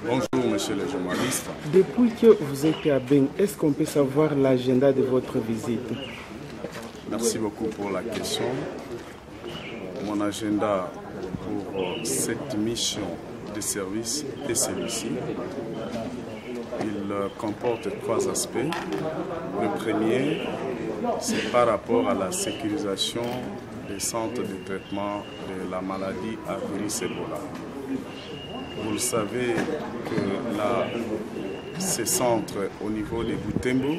Bonjour, monsieur le journaliste. Depuis que vous êtes à Beng, est-ce qu'on peut savoir l'agenda de votre visite? Merci beaucoup pour la question. Mon agenda pour cette mission de service est celui-ci. Il comporte 3 aspects. Le premier, c'est par rapport à la sécurisation des centres de traitement de la maladie à virus Ebola. Vous le savez que ces centres au niveau de Butembo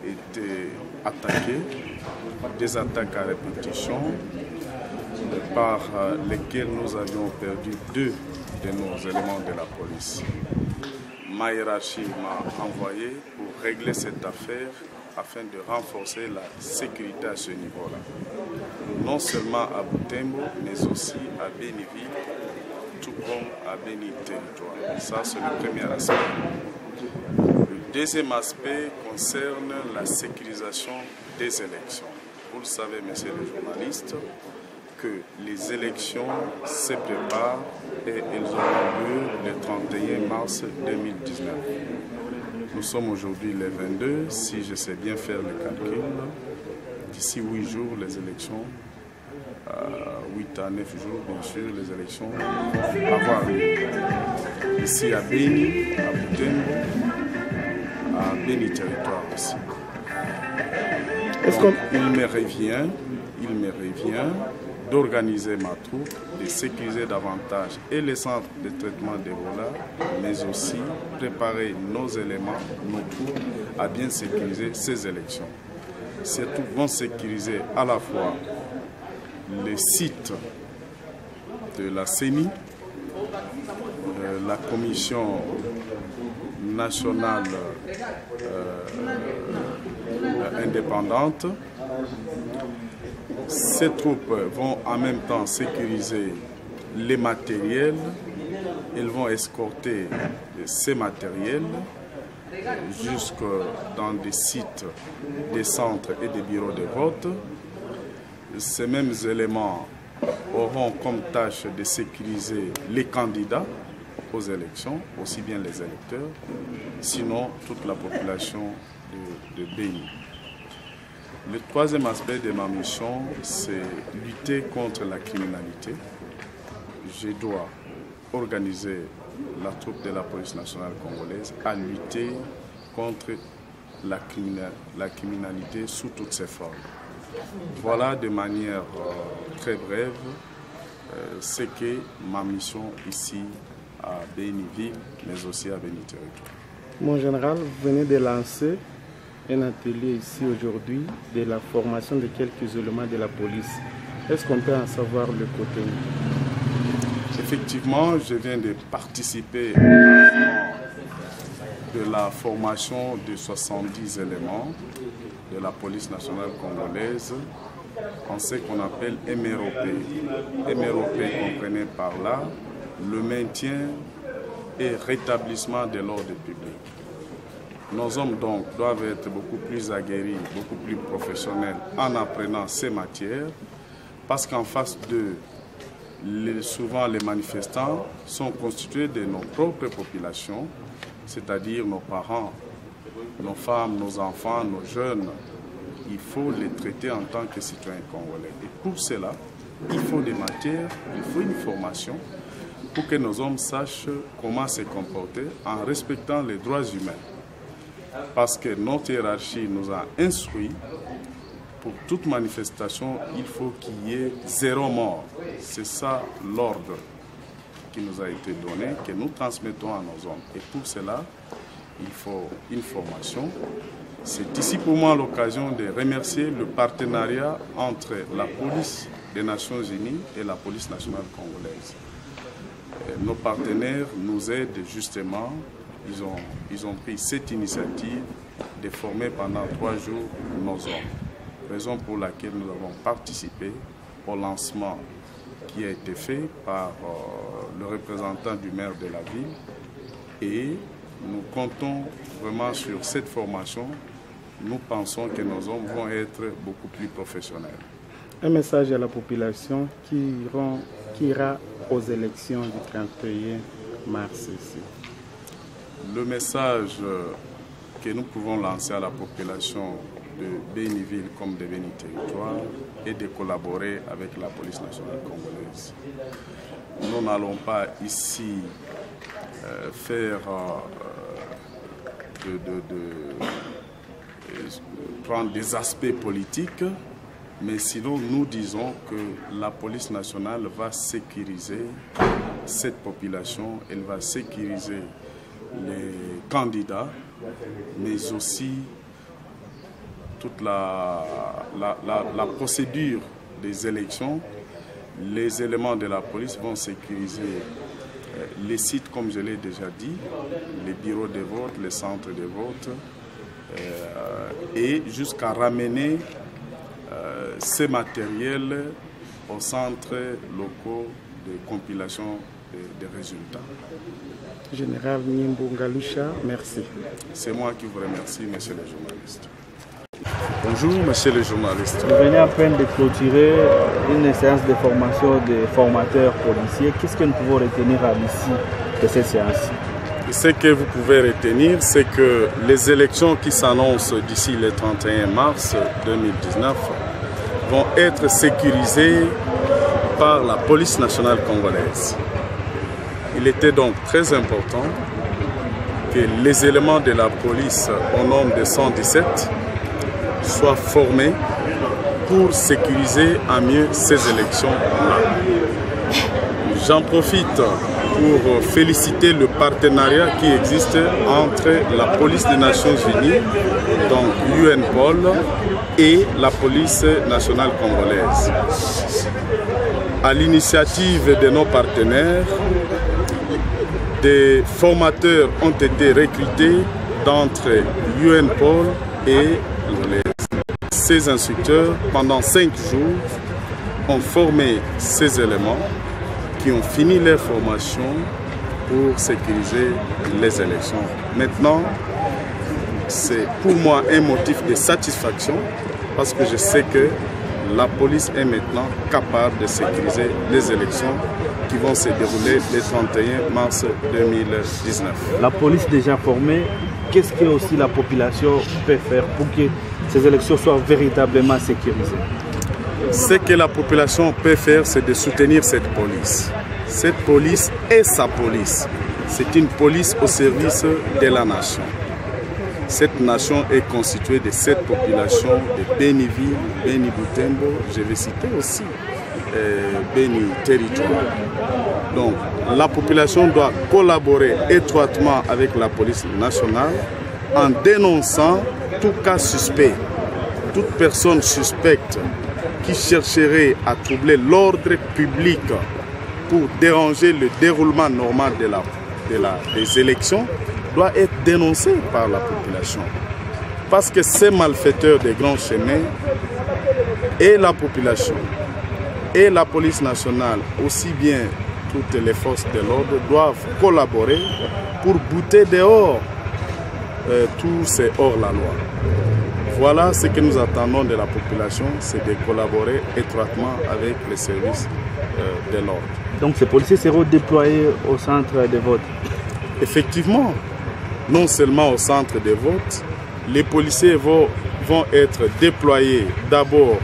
étaient attaqués, des attaques à répétition, par lesquelles nous avions perdu 2 de nos éléments de la police. Ma hiérarchie m'a envoyé pour régler cette affaire afin de renforcer la sécurité à ce niveau-là. Non seulement à Butembo, mais aussi à Béniville, tout comme à Béni Territoire. Ça, c'est le premier aspect. Le deuxième aspect concerne la sécurisation des élections. Vous le savez, monsieur le journaliste, que les élections se préparent et elles auront lieu le 31 mars 2019. Nous sommes aujourd'hui le 22, si je sais bien faire le calcul, d'ici 8 jours les élections, 8 à 9 jours bien sûr, les élections vont avoir lieu. Ici à Béni, à Butembo, à Béni Territoire aussi. Donc, il me revient d'organiser ma troupe, de sécuriser davantage et les centres de traitement d'Ebola, mais aussi préparer nos éléments, nos troupes à bien sécuriser ces élections. Ces troupes vont sécuriser à la fois les sites de la CENI, la Commission nationale indépendante. Ces troupes vont en même temps sécuriser les matériels. Elles vont escorter ces matériels jusque dans des sites, des centres et des bureaux de vote. Ces mêmes éléments auront comme tâche de sécuriser les candidats aux élections, aussi bien les électeurs, sinon toute la population de Béni. Le troisième aspect de ma mission, c'est lutter contre la criminalité. Je dois organiser la troupe de la police nationale congolaise à lutter contre la criminalité sous toutes ses formes. Voilà de manière très brève ce qu'est ma mission ici à Béniville, mais aussi à Béni Territoire. Mon général, vous venez de lancer un atelier ici aujourd'hui de la formation de quelques éléments de la police. Est-ce qu'on peut en savoir le contenu? Effectivement, je viens de participer de la formation de 70 éléments de la police nationale congolaise en ce qu'on appelle MROP. MROP comprenait par là le maintien et rétablissement de l'ordre public. Nos hommes donc doivent être beaucoup plus aguerris, beaucoup plus professionnels en apprenant ces matières parce qu'en face d'eux, souvent les manifestants sont constitués de nos propres populations, c'est-à-dire nos parents, nos femmes, nos enfants, nos jeunes. Il faut les traiter en tant que citoyens congolais. Et pour cela, il faut des matières, il faut une formation pour que nos hommes sachent comment se comporter en respectant les droits humains. Parce que notre hiérarchie nous a instruits, pour toute manifestation, il faut qu'il y ait 0 mort. C'est ça l'ordre qui nous a été donné, que nous transmettons à nos hommes. Et pour cela, il faut une formation. C'est ici pour moi l'occasion de remercier le partenariat entre la police des Nations Unies et la police nationale congolaise. Nos partenaires nous aident justement. Ils ont pris cette initiative de former pendant 3 jours nos hommes. Raison pour laquelle nous avons participé au lancement qui a été fait par le représentant du maire de la ville. Et nous comptons vraiment sur cette formation. Nous pensons que nos hommes vont être beaucoup plus professionnels. Un message à la population qui ira aux élections du 31 mars ici. Le message que nous pouvons lancer à la population de Béniville comme de Béni Territoire est de collaborer avec la police nationale congolaise. Nous n'allons pas ici faire prendre des aspects politiques, mais sinon nous disons que la police nationale va sécuriser cette population, elle va sécuriser les candidats, mais aussi toute la procédure des élections. Les éléments de la police vont sécuriser les sites, comme je l'ai déjà dit, les bureaux de vote, les centres de vote, et jusqu'à ramener ces matériels aux centres locaux de compilation des résultats. Général Nimbunga Lucha, merci. C'est moi qui vous remercie, monsieur le journaliste. Bonjour, monsieur le journaliste. Vous venez à peine de clôturer une séance de formation des formateurs policiers. Qu'est-ce que nous pouvons retenir à l'issue de cette séance? Ce que vous pouvez retenir, c'est que les élections qui s'annoncent d'ici le 31 mars 2019 vont être sécurisées par la police nationale congolaise. Il était donc très important que les éléments de la police au nombre de 117 soient formés pour sécuriser à mieux ces élections-là. J'en profite pour féliciter le partenariat qui existe entre la police des Nations Unies, donc UNPOL, et la police nationale congolaise. À l'initiative de nos partenaires, des formateurs ont été recrutés d'entre UNPOL et ces instructeurs, pendant 5 jours, ont formé ces éléments qui ont fini leur formation pour sécuriser les élections. Maintenant, c'est pour moi un motif de satisfaction parce que je sais que la police est maintenant capable de sécuriser les élections qui vont se dérouler le 31 mars 2019. La police déjà formée, qu'est-ce que aussi la population peut faire pour que ces élections soient véritablement sécurisées? Ce que la population peut faire, c'est de soutenir cette police. Cette police est sa police. C'est une police au service de la nation. Cette nation est constituée de 7 populations de Béniville, Béni Butembo, je vais citer aussi Béni Territoire. Donc la population doit collaborer étroitement avec la police nationale en dénonçant tout cas suspect, toute personne suspecte qui chercherait à troubler l'ordre public pour déranger le déroulement normal des élections doit être dénoncé par la population. Parce que ces malfaiteurs des grands chemins et la population et la police nationale, aussi bien toutes les forces de l'ordre, doivent collaborer pour bouter dehors tous ces hors-la-loi. Voilà ce que nous attendons de la population, c'est de collaborer étroitement avec les services de l'ordre. Donc ces policiers seront déployés au centre de vote? Effectivement, non seulement au centre de vote, les policiers vont être déployés d'abord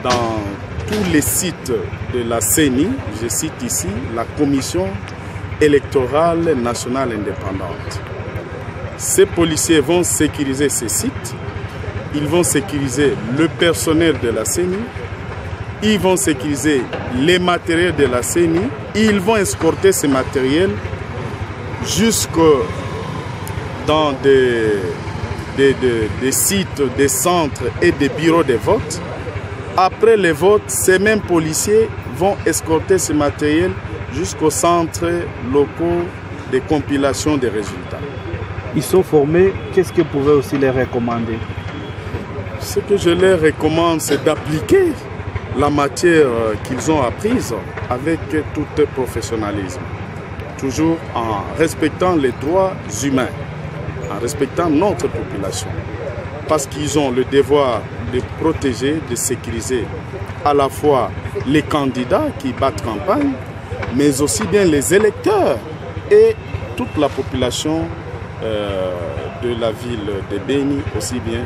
dans tous les sites de la CENI, je cite ici la Commission électorale nationale indépendante. Ces policiers vont sécuriser ces sites, ils vont sécuriser le personnel de la CENI, ils vont sécuriser les matériels de la CENI, ils vont escorter ces matériels jusque dans des sites, des centres et des bureaux de vote. Après les votes, ces mêmes policiers vont escorter ce matériel jusqu'aux centres locaux de compilation des résultats. Ils sont formés, qu'est-ce que vous pouvez aussi les recommander? Ce que je leur recommande, c'est d'appliquer la matière qu'ils ont apprise avec tout professionnalisme. Toujours en respectant les droits humains, en respectant notre population. Parce qu'ils ont le devoir de protéger, de sécuriser à la fois les candidats qui battent campagne, mais aussi bien les électeurs et toute la population de la ville de Béni, aussi bien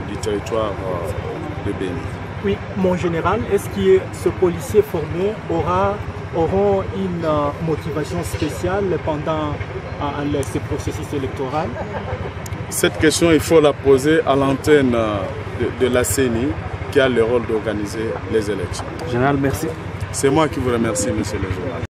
du territoire de Béni. Oui, mon général, est-ce que ce policier formé auront une motivation spéciale pendant ce processus électoral? Cette question, il faut la poser à l'antenne de la CENI qui a le rôle d'organiser les élections. Général, merci. C'est moi qui vous remercie, monsieur le général.